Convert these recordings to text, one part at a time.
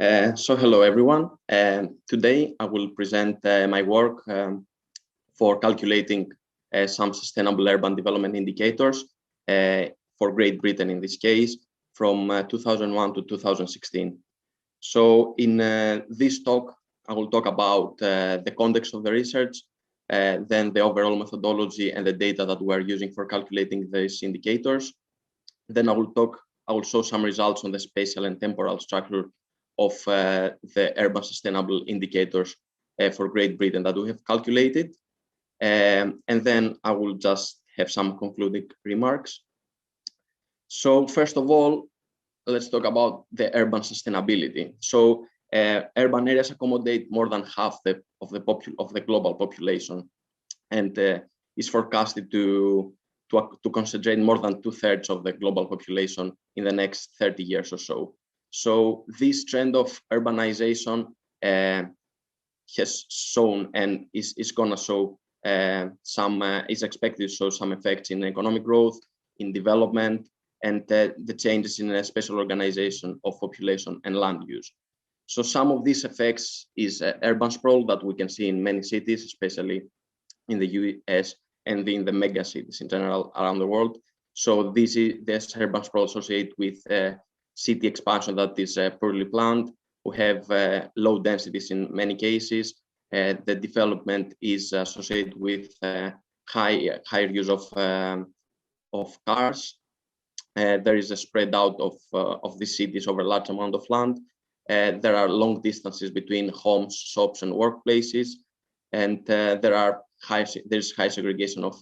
So hello everyone. Today I will present my work for calculating some sustainable urban development indicators for Great Britain in this case from 2001 to 2016. So in this talk I will talk about the context of the research, then the overall methodology and the data that we are using for calculating these indicators. Then I will show some results on the spatial and temporal structure of the urban sustainable indicators for Great Britain that we have calculated. And then I will just have some concluding remarks. So first of all, let's talk about the urban sustainability. So urban areas accommodate more than half of the global population, and is forecasted to concentrate more than 2/3 of the global population in the next 30 years or so. So this trend of urbanization has shown and is gonna show is expected to show some effects in economic growth, in development, and the changes in the spatial organization of population and land use. So some of these effects is urban sprawl that we can see in many cities, especially in the US and in the mega cities in general around the world. So this urban sprawl associated with city expansion that is poorly planned. We have low densities in many cases. The development is associated with higher use of cars. There is a spread out of these cities over a large amount of land. There are long distances between homes, shops, and workplaces, and there's high segregation of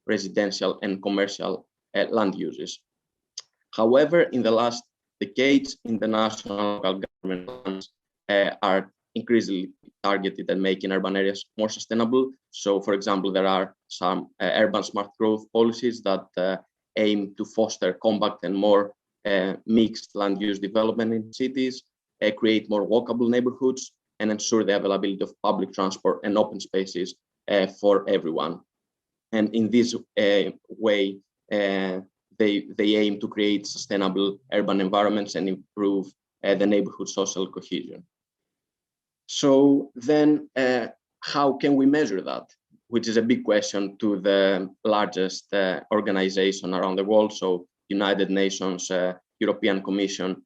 residential and commercial land uses. However, in the last decades, international government plans are increasingly targeted at making urban areas more sustainable. So, for example, there are some urban smart growth policies that aim to foster compact and more mixed land use development in cities, create more walkable neighborhoods, and ensure the availability of public transport and open spaces for everyone. And in this way, they aim to create sustainable urban environments and improve the neighborhood social cohesion. So then how can we measure that? Which is a big question to the largest organization around the world. So United Nations, European Commission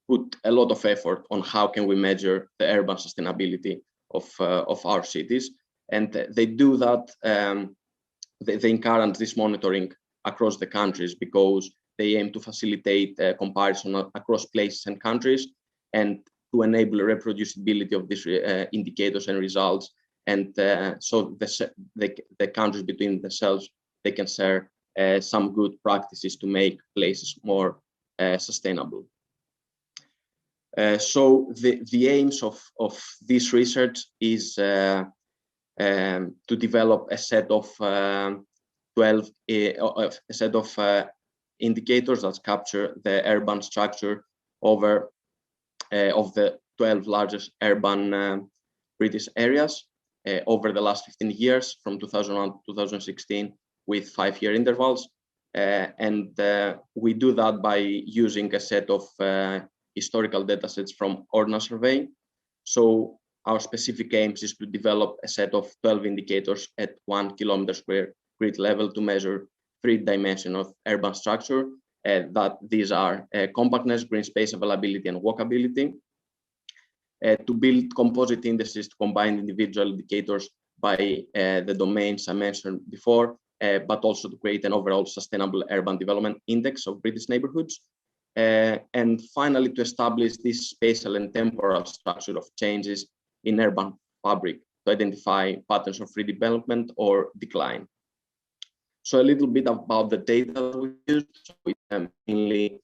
put a lot of effort on how can we measure the urban sustainability of our cities. And they do that, they encourage this monitoring across the countries because they aim to facilitate comparison across places and countries and to enable reproducibility of these indicators and results. And so the countries between themselves, they can share some good practices to make places more sustainable. So the aims of this research is to develop a set of 12 indicators that capture the urban structure over of the 12 largest urban British areas over the last 15 years, from 2001 to 2016, with 5-year intervals. And we do that by using a set of historical datasets from Ordnance Survey. So our specific aims is to develop a set of 12 indicators at 1 kilometer square grid level to measure 3 dimensions of urban structure. That these are compactness, green space availability, and walkability. To build composite indices to combine individual indicators by the domains I mentioned before, but also to create an overall sustainable urban development index of British neighborhoods. And finally, to establish this spatial and temporal structure of changes in urban fabric to identify patterns of redevelopment or decline. So a little bit about the data we used. So mainly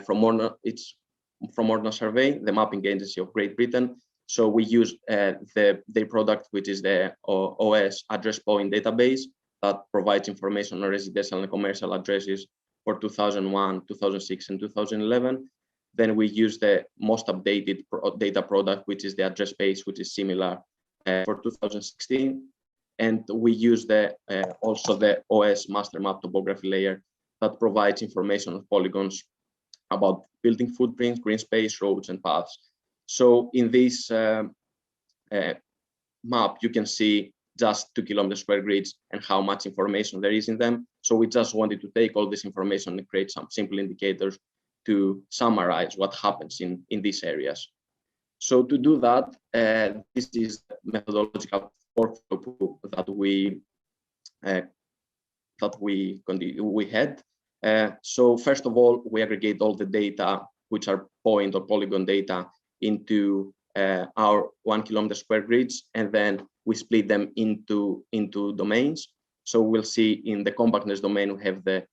from Ordnance Survey, the mapping agency of Great Britain. So we used their product, which is the OS address point database that provides information on residential and commercial addresses for 2001, 2006, and 2011. Then we use the most updated data product, which is the address base, which is similar for 2016. And we use also the OS master map topography layer that provides information on polygons about building footprints, green space, roads, and paths. So in this map, you can see just 2 kilometer square grids and how much information there is in them. So we just wanted to take all this information and create some simple indicators to summarize what happens in these areas. So to do that, this is the methodological workflow that we had. So first of all, we aggregate all the data, which are point or polygon data, into our 1 kilometer square grids, and then we split them into domains. So we'll see in the compactness domain, we have the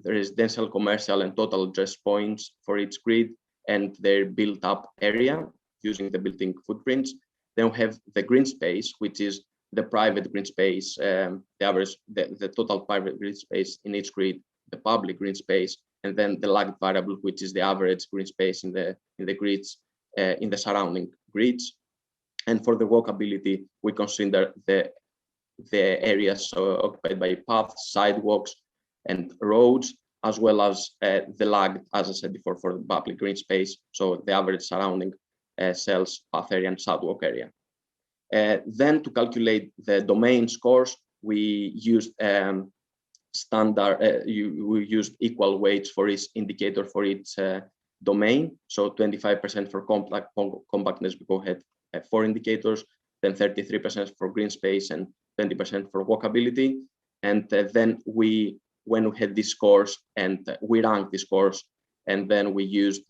residential, commercial, and total address points for each grid and their built up area using the built-in footprints. Then we have the green space, which is the private green space, the total private green space in each grid, the public green space, and then the lagged variable, which is the average green space in the grids, in the surrounding grids. And for the walkability, we consider the areas occupied by paths, sidewalks, and roads, as well as the lagged, as I said before, for the public green space, so the average surrounding cells, path area, and sidewalk area. Then to calculate the domain scores, we used we used equal weights for each indicator for each domain. So 25% for compactness, we go ahead 4 indicators, then 33% for green space and 20% for walkability. And then when we had these scores and we ranked the scores, and then we used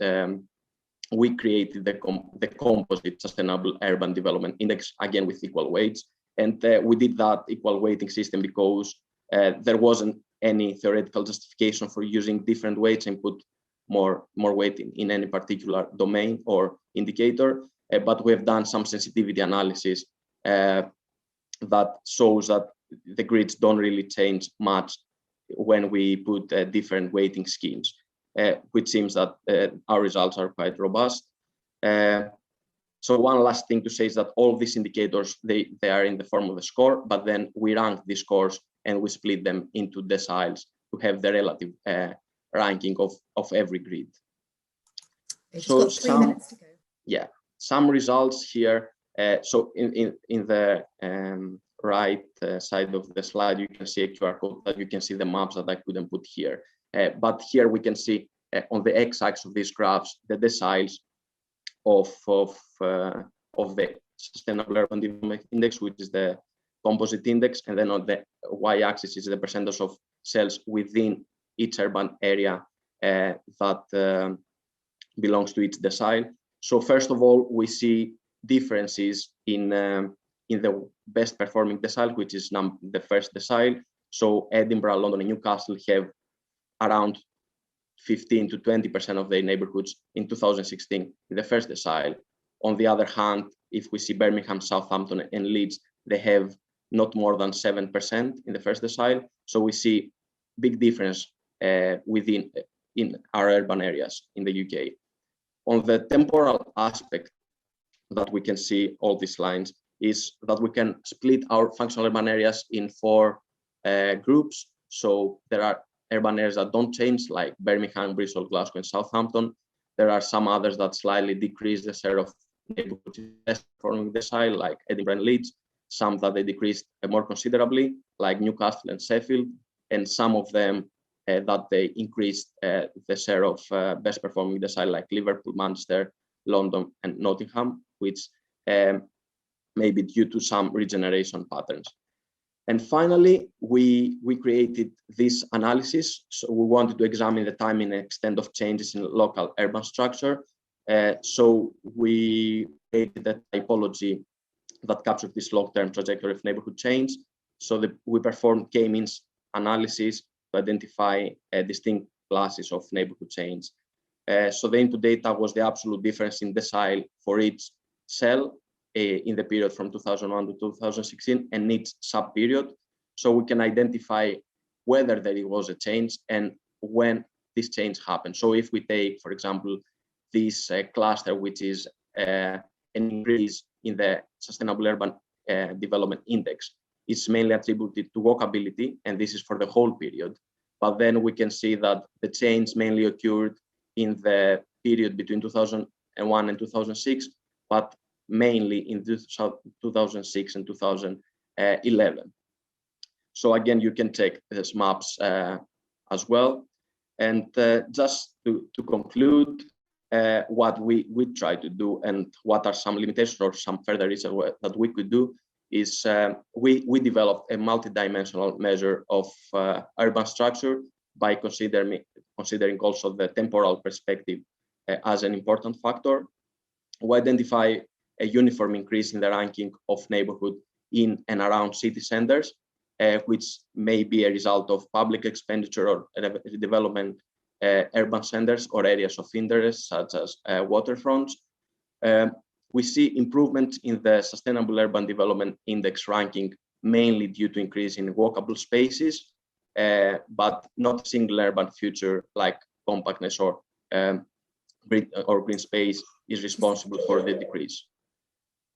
we created the composite sustainable urban development index, again with equal weights. And we did that equal weighting system because there wasn't any theoretical justification for using different weights and put more weight in any particular domain or indicator. But we have done some sensitivity analysis that shows that the grids don't really change much when we put different weighting schemes, which seems that our results are quite robust. So one last thing to say is that all of these indicators, they are in the form of a score, but then we rank these scores and we split them into deciles to have the relative ranking of every grid. It's so got 3 minutes to go. Yeah, some results here. So in the right side of the slide, you can see a QR code that you can see the maps that I couldn't put here. But here we can see on the x-axis of these graphs the deciles of the Sustainable Urban Development Index, which is the composite index, and then on the y-axis is the percentage of cells within each urban area that belongs to each decile. So first of all, we see differences in the best performing decile, which is the first decile. So Edinburgh, London, and Newcastle have around 15 to 20% of their neighborhoods in 2016 in the first decile. On the other hand, if we see Birmingham, Southampton, and Leeds, they have not more than 7% in the first decile. So we see big difference in our urban areas in the UK. On the temporal aspect that we can see all these lines is that we can split our functional urban areas in 4 groups. So there are urban areas that don't change, like Birmingham, Bristol, Glasgow, and Southampton. There are some others that slightly decrease the share of neighborhoods best performing decile, like Edinburgh and Leeds. Some that they decreased more considerably, like Newcastle and Sheffield, and some of them that they increased the share of best performing decile, like Liverpool, Manchester, London, and Nottingham, which may be due to some regeneration patterns. And finally, we created this analysis. So we wanted to examine the time and extent of changes in local urban structure. So we created a typology that captured this long-term trajectory of neighborhood change. So we performed K-means analysis to identify distinct classes of neighborhood change. So the input data was the absolute difference in decile for each cell in the period from 2001 to 2016 and each sub-period. So we can identify whether there was a change and when this change happened. So if we take, for example, this cluster, which is an increase in the Sustainable Urban Development Index, it's mainly attributed to walkability, and this is for the whole period. But then we can see that the change mainly occurred in the period between 2001 and 2006, but mainly in 2006 and 2011. So again, you can check these maps as well. And just to conclude, what we try to do and what are some limitations or some further research that we could do is we developed a multidimensional measure of urban structure by considering also the temporal perspective as an important factor. We identify a uniform increase in the ranking of neighborhood in and around city centers, which may be a result of public expenditure or development urban centers or areas of interest, such as waterfronts. We see improvements in the Sustainable Urban Development Index ranking, mainly due to increase in walkable spaces, but not a single urban feature like compactness or green space is responsible for the decrease.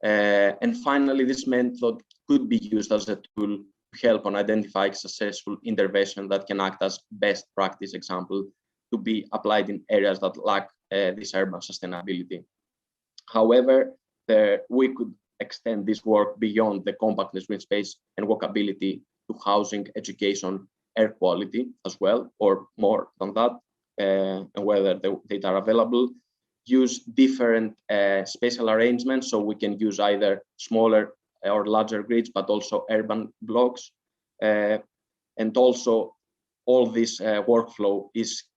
And finally, this method could be used as a tool to help on identifying successful intervention that can act as best practice example to be applied in areas that lack this urban sustainability. However, we could extend this work beyond the compactness, green space, and walkability to housing, education, air quality as well, or more than that, and whether the data are available. Use different spatial arrangements, so we can use either smaller or larger grids, but also urban blocks. And also, all this workflow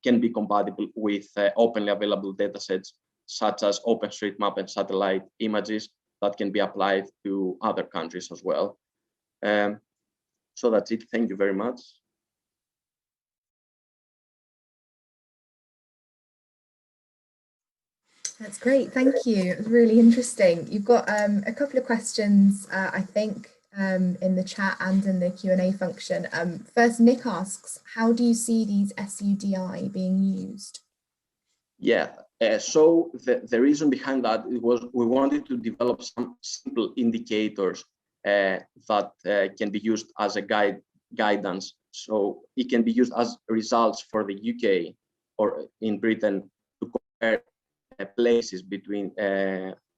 can be compatible with openly available datasets, such as OpenStreetMap and satellite images that can be applied to other countries as well. So that's it. Thank you very much. That's great, thank you. It was really interesting. You've got a couple of questions, I think, in the chat and in the Q&A function. First, Nick asks, how do you see these SUDI being used? Yeah, so the reason behind that was we wanted to develop some simple indicators that can be used as a guidance. So it can be used as results for the UK or in Britain to compare places between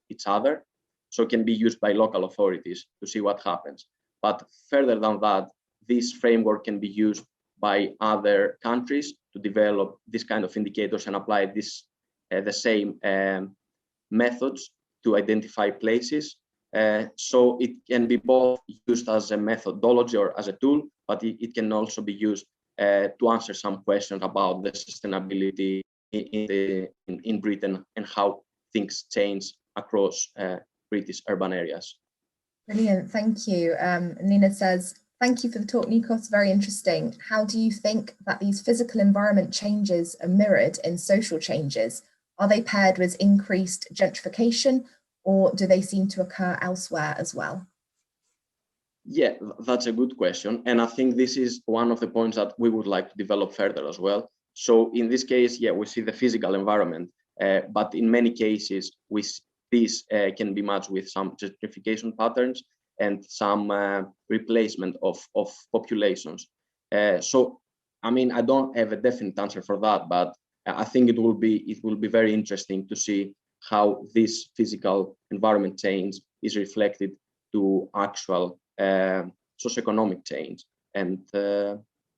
each other. So it can be used by local authorities to see what happens. But further than that, this framework can be used by other countries to develop this kind of indicators and apply this the same methods to identify places. So it can be both used as a methodology or as a tool, but it can also be used to answer some questions about the sustainability in Britain and how things change across British urban areas. Brilliant, thank you. Nina says, thank you for the talk, Nikos, very interesting. How do you think that these physical environment changes are mirrored in social changes? Are they paired with increased gentrification, or do they seem to occur elsewhere as well? Yeah, that's a good question. And I think this is one of the points that we would like to develop further as well. So in this case, yeah, we see the physical environment, but in many cases, this can be matched with some gentrification patterns and some replacement of populations. So, I mean, I don't have a definite answer for that, but I think it will be very interesting to see how this physical environment change is reflected to actual socioeconomic change. And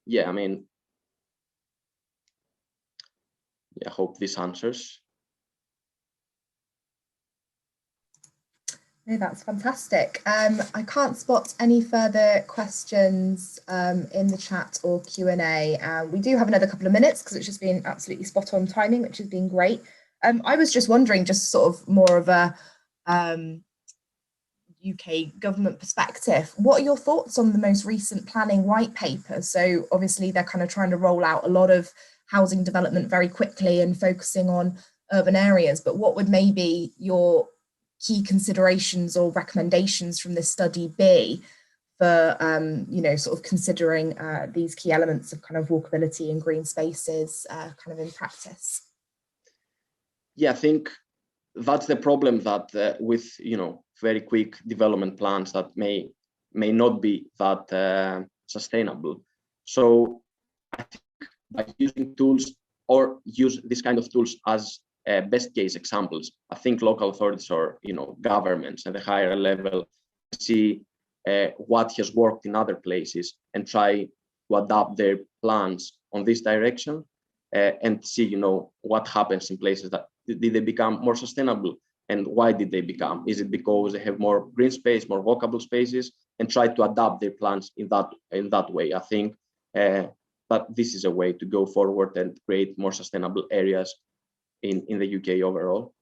yeah, I mean, I hope this answers. No, that's fantastic. I can't spot any further questions in the chat or Q&A. We do have another couple of minutes because it's just been absolutely spot on timing, which has been great. I was just wondering, just sort of more of a UK government perspective, what are your thoughts on the most recent planning white paper? So obviously they're kind of trying to roll out a lot of housing development very quickly and focusing on urban areas, but what would maybe your key considerations or recommendations from this study be for, you know, sort of considering these key elements of kind of walkability and green spaces kind of in practice? Yeah, I think that's the problem that with, you know, very quick development plans that may not be that sustainable. So I think by using tools or use this kind of tools as best case examples. I think local authorities or governments at the higher level see what has worked in other places and try to adapt their plans on this direction and see what happens in places that did they become more sustainable, and why did they become? Is it because they have more green space, more walkable spaces, and try to adapt their plans in that way? I think that this is a way to go forward and create more sustainable areas in the UK overall.